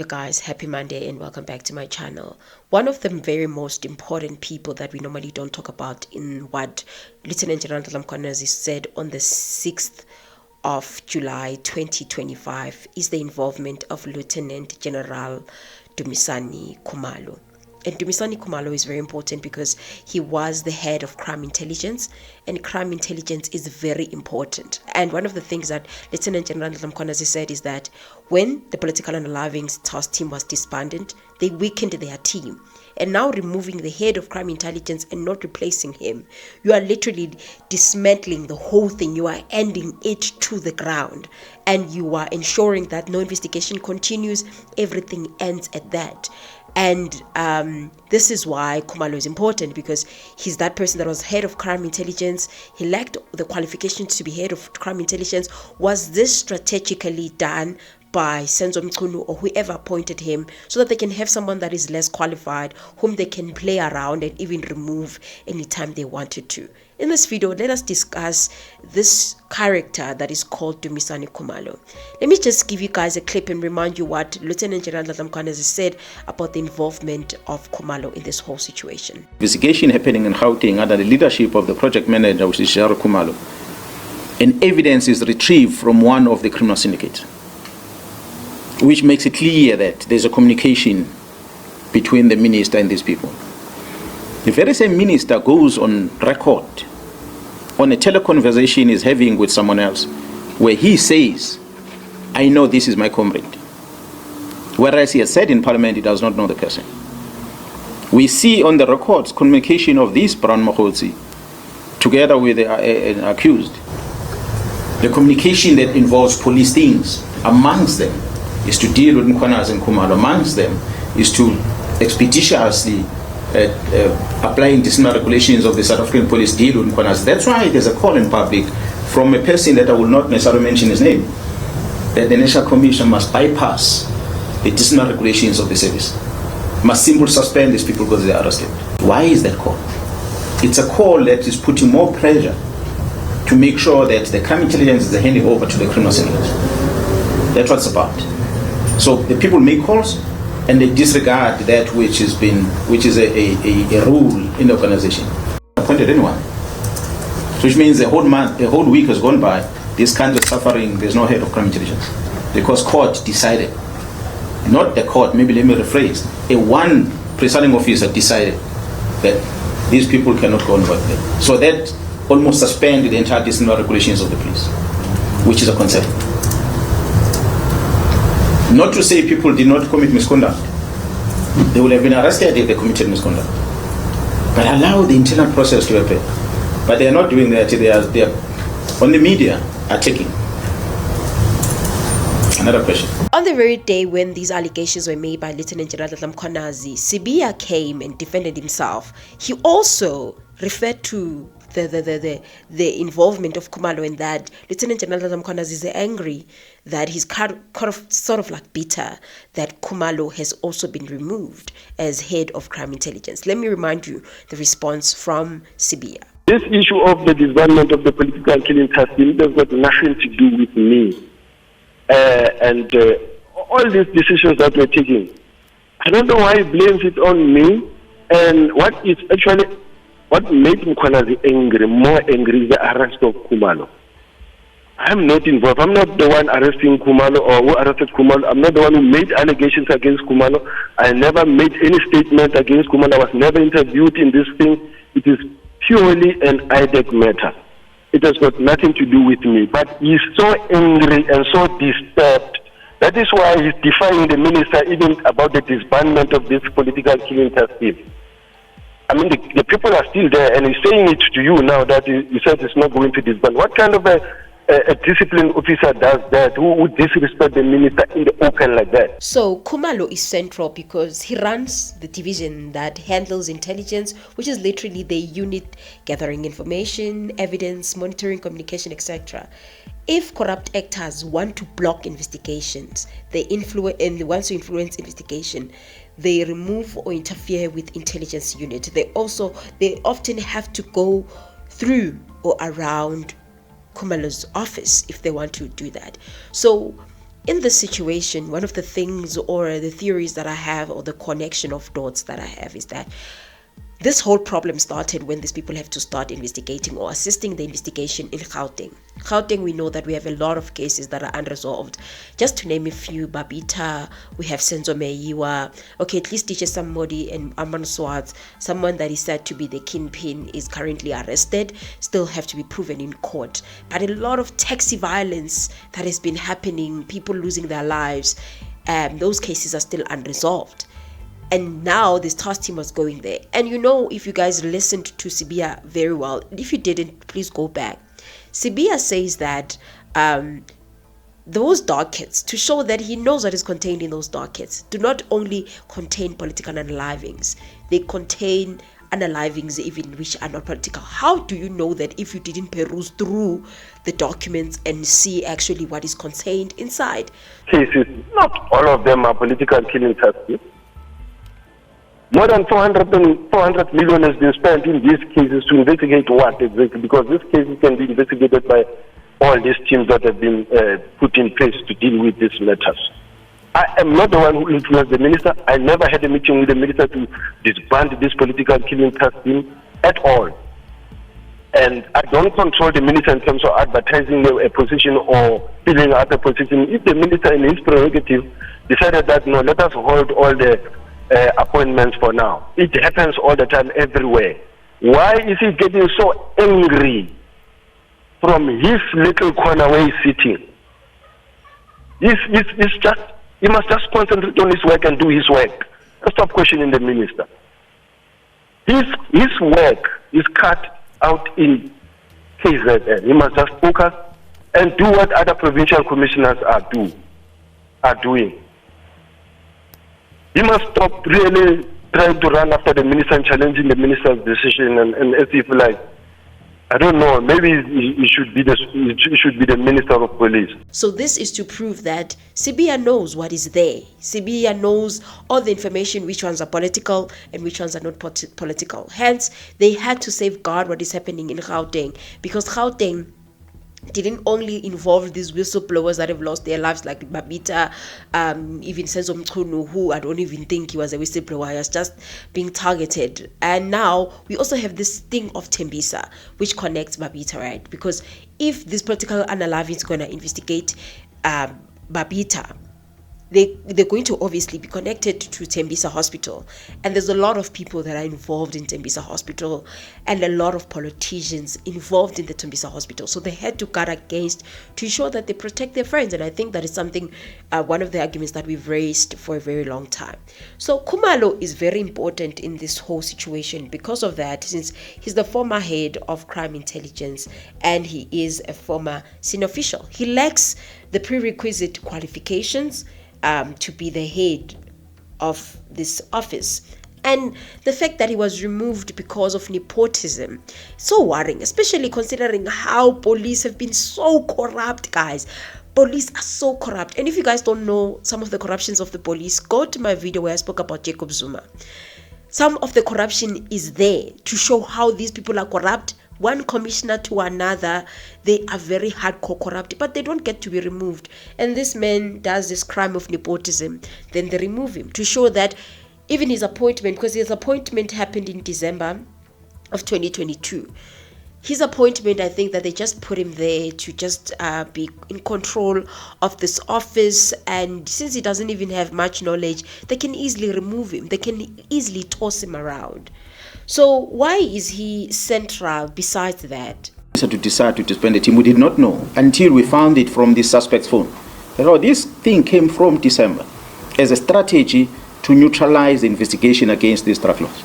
Hey guys, happy Monday and welcome back to my channel. One of the very most important people that we normally don't talk about in what Lieutenant General Mkhwanazi said on the 6th of July 2025 is the involvement of Lieutenant General Dumisani Kumalo. And Dumisani Kumalo is very important because he was the head of crime intelligence, and crime intelligence is very important. And one of the things that Lieutenant General Mkhwanazi said is that when the political UNALIVINGS task team was disbanded, they weakened their team. And now removing the head of crime intelligence and not replacing him, you are literally dismantling the whole thing. You are ending it to the ground, and you are ensuring that no investigation continues. Everything ends at that. And this is why Khumalo is important, because he's that person that was head of crime intelligence. He lacked the qualifications to be head of crime intelligence. Was this strategically done by Senzo Mchunu or whoever appointed him so that they can have someone that is less qualified, whom they can play around and even remove anytime they wanted to? In this video, let us discuss this character that is called Dumisani Kumalo. Let me just give you guys a clip and remind you what Lieutenant General Mkhwanazi said about the involvement of Khumalo in this whole situation. Investigation happening in Gauteng under the leadership of the project manager, which is Khumalo, and evidence is retrieved from one of the criminal syndicates, which makes it clear that there's a communication between the minister and these people. The very same minister goes on record on a teleconversation he's having with someone else, where he says, I know this is my comrade. Whereas he has said in Parliament he does not know the person. We see on the records communication of this Brown Mkhwanazi together with an accused. The communication that involves police things amongst them is to deal with Mkhwanazi and Kumalo. Amongst them is to expeditiously applying disciplinary regulations of the South African police deal with Mkhwanazi. That's why there's a call in public from a person that I will not necessarily mention his name, that the National Commission must bypass the disciplinary regulations of the service, must simply suspend these people because they are arrested. Why is that call? It's a call that is putting more pressure to make sure that the crime intelligence is handed over to the criminal syndicate. That's what it's about. So the people make calls and they disregard that which is a rule in the organization. Appointed anyone. So which means a whole week has gone by, this kind of suffering, there's no head of crime intelligence. Because court decided, not the court, maybe let me rephrase, one presiding officer decided that these people cannot go on work there. So that almost suspended the entire disciplinary regulations of the police, which is a concern. Not to say people did not commit misconduct. They would have been arrested if they committed misconduct. But allow the internal process to happen. But they are not doing that. They are on the media attacking. Another question. On the very day when these allegations were made by Lieutenant General Mkhwanazi, Sibiya came and defended himself. He also referred to the involvement of Khumalo in that. Lieutenant General Mkhwanazi is angry that he's sort of like bitter that Khumalo has also been removed as head of crime intelligence. Let me remind you the response from Sibiya. This issue of the disbandment of the political killing task team has got nothing to do with me. And all these decisions that we're taking, I don't know why he blames it on me. And what made Mkhwanazi angry, more angry, is the arrest of Khumalo. I'm not involved. I'm not the one arresting Khumalo or who arrested Khumalo. I'm not the one who made allegations against Khumalo. I never made any statement against Khumalo. I was never interviewed in this thing. It is purely an IDEC matter. It has got nothing to do with me. But he's so angry and so disturbed. That is why he's defying the minister even about the disbandment of this political killing task team. I mean, the people are still there, and he's saying it to you now that he says it's not going to disband. What kind of a discipline officer does that, who would disrespect the minister in the open like that? So Khumalo is central because he runs the division that handles intelligence, which is literally the unit gathering information, evidence, monitoring, communication, etc. If corrupt actors want to block investigations, they want to influence investigation, they remove or interfere with intelligence unit. They often have to go through or around Khumalo's office if they want to do that. So in this situation, one of the things or the theories that I have, or the connection of dots that I have, is that this whole problem started when these people have to start investigating or assisting the investigation in Gauteng. Gauteng, we know that we have a lot of cases that are unresolved. Just to name a few, Babita, we have Senzo Meyiwa, okay, at least teaches somebody, and Aman Swartz, someone that is said to be the kingpin, is currently arrested, still have to be proven in court. But a lot of taxi violence that has been happening, people losing their lives, those cases are still unresolved. And now this task team was going there. And you know, if you guys listened to Sibia very well, if you didn't, please go back. Sibia says that those dockets, to show that he knows what is contained in those dockets, do not only contain political unalivings, they contain unalivings even which are not political. How do you know that if you didn't peruse through the documents and see actually what is contained inside? Cases, not all of them are political killing tasks. More than 400 million has been spent in these cases to investigate what exactly, because these cases can be investigated by all these teams that have been put in place to deal with these matters. I am not the one who influenced the minister. I never had a meeting with the minister to disband this political killing task team at all. And I don't control the minister in terms of advertising a position or filling out a position. If the minister in his prerogative decided that, no, let us hold all the appointments for now. It happens all the time, everywhere. Why is he getting so angry from his little corner where he's sitting? He must just concentrate on his work and do his work. Stop questioning the minister. His work is cut out in KZN. He must just focus and do what other provincial commissioners are doing. He must stop really trying to run after the minister and challenging the minister's decision, and as if, like, I don't know, maybe it should be the minister of police. So this is to prove that Sibia knows what is there. Sibia knows all the information, which ones are political and which ones are not political. Hence, they had to safeguard what is happening in Gauteng, because Gauteng didn't only involve these whistleblowers that have lost their lives, like Babita, even Senzo Mkhwanazi, who I don't even think he was a whistleblower, he was just being targeted. And now we also have this thing of Tembisa, which connects Babita, right? Because if this political unaliving is going to investigate Babita, they're going to obviously be connected to Tembisa Hospital. And there's a lot of people that are involved in Tembisa Hospital and a lot of politicians involved in the Tembisa Hospital. So they had to guard against to ensure that they protect their friends. And I think that is something, one of the arguments that we've raised for a very long time. So Khumalo is very important in this whole situation because of that, since he's the former head of crime intelligence and he is a former senior official. He lacks the prerequisite qualifications to be the head of this office. And the fact that he was removed because of nepotism, so worrying, especially considering how police have been so corrupt, guys. Police are so corrupt. And if you guys don't know some of the corruptions of the police, go to my video where I spoke about Jacob Zuma. Some of the corruption is there to show how these people are corrupt. One commissioner to another, they are very hardcore corrupt, but they don't get to be removed. And this man does this crime of nepotism, then they remove him to show that even his appointment, because his appointment happened in December of 2022. His appointment, I think that they just put him there to just be in control of this office. And since he doesn't even have much knowledge, they can easily remove him. They can easily toss him around. So why is he central besides that? To decide to disband the team, we did not know until we found it from the suspect's phone. So this thing came from December as a strategy to neutralize the investigation against these drug laws,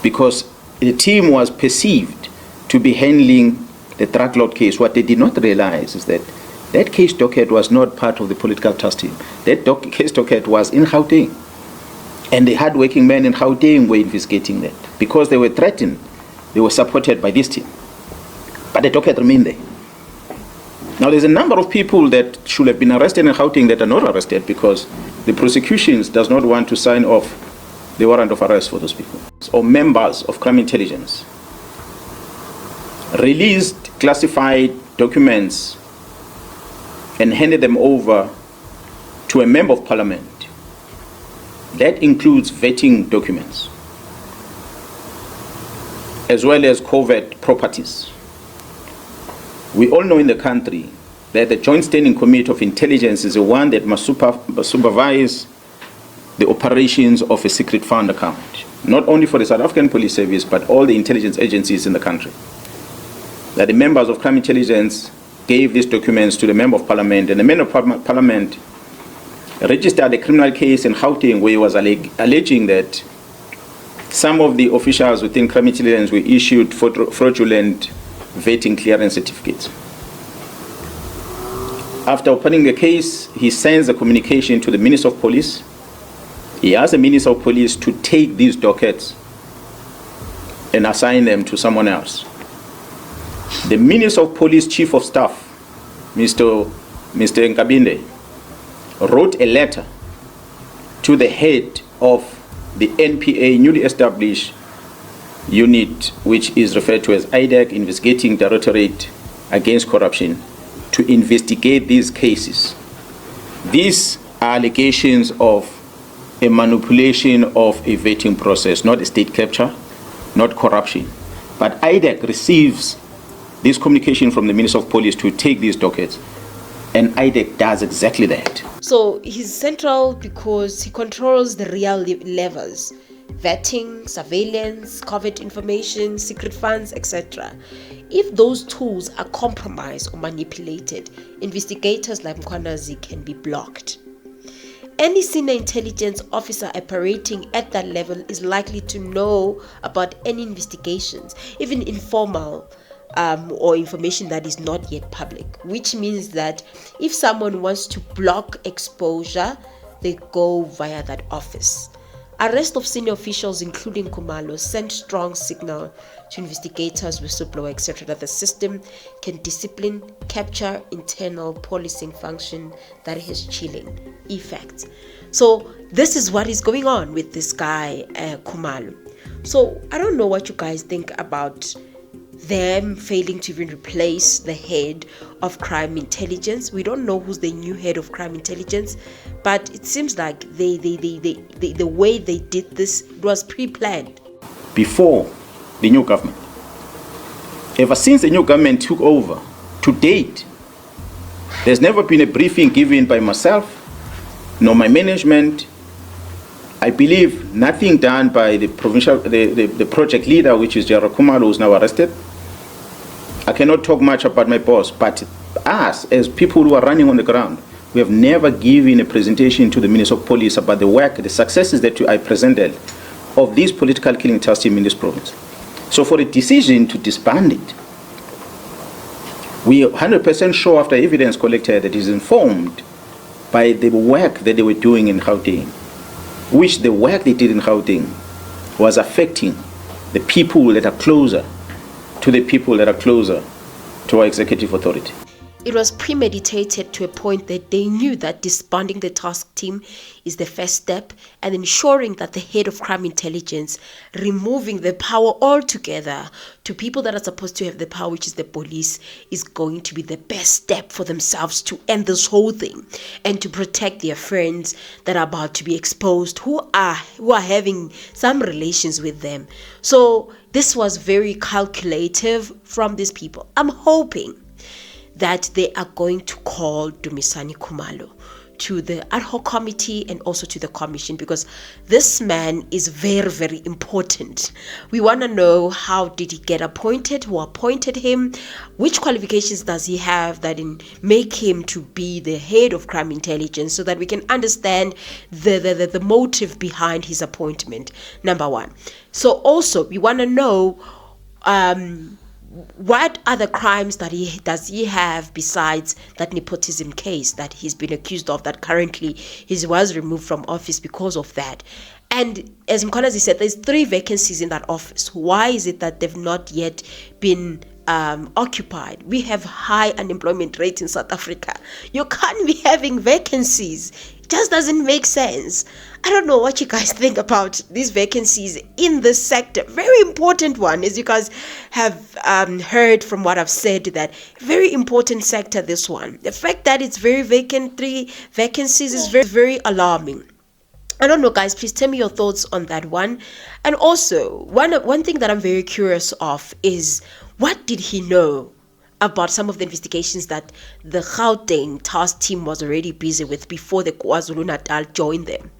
because the team was perceived to be handling the drug law case. What they did not realize is that that case docket was not part of the political task team. That case docket was in Gauteng. And the hard-working men in Gauteng were investigating that. Because they were threatened, they were supported by this team. But the docket remained there. Now, there's a number of people that should have been arrested in Gauteng that are not arrested because the prosecutions does not want to sign off the warrant of arrest for those people. Or members of crime intelligence released classified documents and handed them over to a member of parliament. That includes vetting documents, as well as covert properties. We all know in the country that the Joint Standing Committee of Intelligence is the one that must supervise the operations of a secret fund account, not only for the South African Police Service, but all the intelligence agencies in the country. That the members of crime intelligence gave these documents to the member of parliament, and the member of parliament registered a criminal case in Gauteng where he was alleging that some of the officials within crime intelligence were issued fraudulent vetting clearance certificates. After opening the case, he sends a communication to the Minister of Police. He asks the Minister of Police to take these dockets and assign them to someone else. The Minister of Police Chief of Staff, Mr. Nkabinde, wrote a letter to the head of the NPA newly established unit, which is referred to as IDEC, Investigating Directorate Against Corruption, to investigate these cases. These are allegations of a manipulation of a vetting process, not a state capture, not corruption. But IDEC receives this communication from the Minister of Police to take these dockets, and IDEC does exactly that. So he's central because he controls the real levels: vetting, surveillance, covert information, secret funds, etc. If those tools are compromised or manipulated, investigators like Mkhwanazi can be blocked. Any senior intelligence officer operating at that level is likely to know about any investigations, even informal or information that is not yet public, which means that if someone wants to block exposure, they go via that office. Arrest of senior officials, including Khumalo, sent strong signal to investigators, whistleblower, etc., that the system can discipline, capture internal policing function that has chilling effects. So this is what is going on with this guy, Khumalo. So I don't know what you guys think about them failing to even replace the head of crime intelligence. We don't know who's the new head of crime intelligence, but it seems like the way they did this was pre-planned. Before the new government, ever since the new government took over, to date, there's never been a briefing given by myself, nor my management. I believe nothing done by the provincial, the project leader, which is General Khumalo, who's now arrested. I cannot talk much about my boss, but us, as people who are running on the ground, we have never given a presentation to the Minister of Police about the work, the successes that I presented of this political killing task team in this province. So for a decision to disband it, we are 100% sure after evidence collected that is informed by the work that they were doing in Gauteng, which the work they did in Gauteng was affecting the people that are closer to the people that are closer to our executive authority. It was premeditated to a point that they knew that disbanding the task team is the first step, and ensuring that the head of crime intelligence, removing the power altogether to people that are supposed to have the power, which is the police, is going to be the best step for themselves to end this whole thing and to protect their friends that are about to be exposed, who are having some relations with them. So this was very calculative from these people. I'm hoping that they are going to call Dumisani Kumalo to the ad hoc committee and also to the commission, because this man is very, very important. We want to know, how did he get appointed, who appointed him, which qualifications does he have that make him to be the head of crime intelligence, so that we can understand the motive behind his appointment, number one. So also we want to know what other crimes does he have besides that nepotism case that he's been accused of, that currently he was removed from office because of that. And as Mkhwanazi said, there's 3 vacancies in that office. Why is it that they've not yet been occupied. We have high unemployment rate in South Africa. You can't be having vacancies. It just doesn't make sense. I don't know what you guys think about these vacancies in this sector. Very important one, as you guys have heard from what I've said, that very important sector, this one. The fact that it's very vacancies is very, very alarming. I don't know, guys, please tell me your thoughts on that one. And also, one thing that I'm very curious of is, what did he know about some of the investigations that the Gauteng task team was already busy with before the KwaZulu-Natal joined them?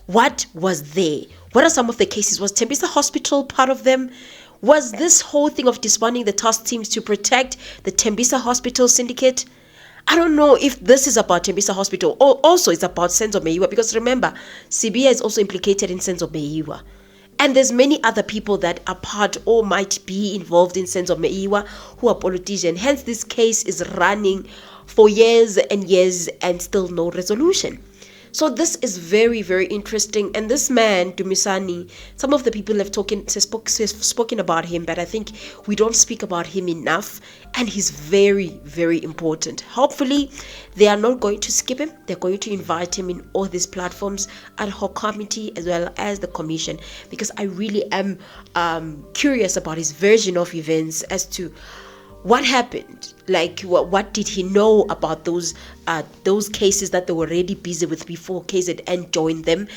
What was there? What are some of the cases? Was Tembisa Hospital part of them? Was this whole thing of disbanding the task teams to protect the Tembisa Hospital syndicate? I don't know if this is about Tembisa Hospital or also it's about Senzo Meyiwa, because remember, Sibia is also implicated in Senzo Meyiwa. And there's many other people that are part or might be involved in Senzo Meyiwa who are politicians. Hence, this case is running for years and years and still no resolution. So this is very, very interesting. And this man, Dumisani, some of the people have spoken about him, but I think we don't speak about him enough. And he's very, very important. Hopefully, they are not going to skip him. They're going to invite him in all these platforms, ad hoc committee, as well as the commission, because I really am curious about his version of events as to what happened. Like, what did he know about those cases that they were already busy with before KZN joined them?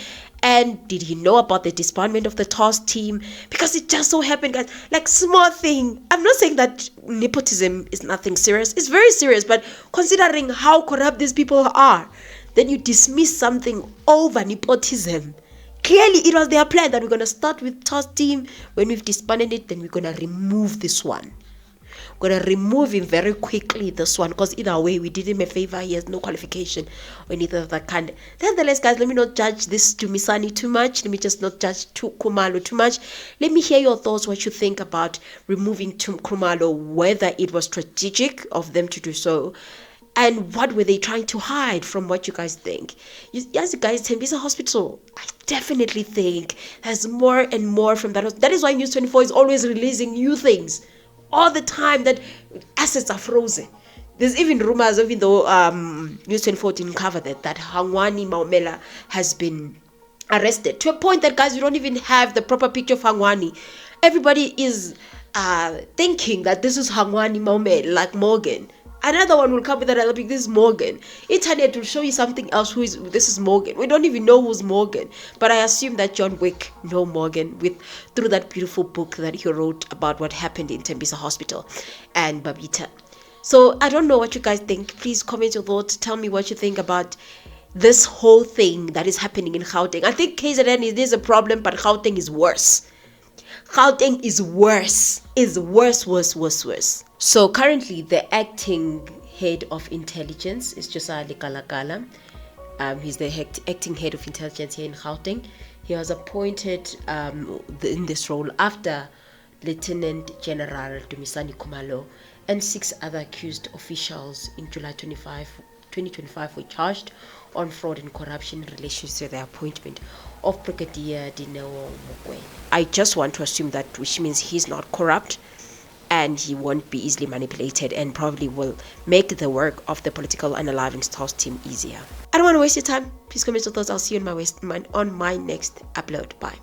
And did he know about the disbandment of the task team? Because it just so happened, guys, like small thing. I'm not saying that nepotism is nothing serious. It's very serious, but considering how corrupt these people are, then you dismiss something over nepotism. Clearly, it was their plan that we're going to start with task team. When we've disbanded it, then we're going to remove this one. Gonna remove him very quickly, this one, because either way we did him a favor. He has no qualification or neither of that kind. Nonetheless, guys, let me not judge this Dumisani too much. Let me just not judge Khumalo too much. Let me hear your thoughts, what you think about removing Khumalo, whether it was strategic of them to do so, and what were they trying to hide from what you guys think. Yes, guys, Tembisa Hospital, I definitely think there's more and more from that. That is why News 24 is always releasing new things all the time, that assets are frozen. There's even rumors, even though News 24 didn't cover that Hangwani Maumela has been arrested, to a point that, guys, we don't even have the proper picture of Hangwani. Everybody is thinking that this is Hangwani Maumela, like Morgan. Another one will come with another picture. This is Morgan. Internet will show you something else. This is Morgan. We don't even know who's Morgan, but I assume that John Wick know Morgan through that beautiful book that he wrote about what happened in Tembisa Hospital and Babita. So I don't know what you guys think. Please comment your thoughts. Tell me what you think about this whole thing that is happening in Gauteng. I think KZN is a problem, but Gauteng is worse. Gauteng is worse. Is worse. So currently, the acting head of intelligence is Josali Kalakala. He's the acting head of intelligence here in Gauteng. He was appointed in this role after Lieutenant General Dumisani Kumalo and 6 other accused officials in July 2025 were charged on fraud and corruption in relation to the appointment of Brigadier Dineo Mkhwanazi. I just want to assume that, which means he's not corrupt and he won't be easily manipulated, and probably will make the work of the political UNALIVINGS task team easier. I don't want to waste your time. Please comment your thoughts. I'll see you on my next upload. Bye.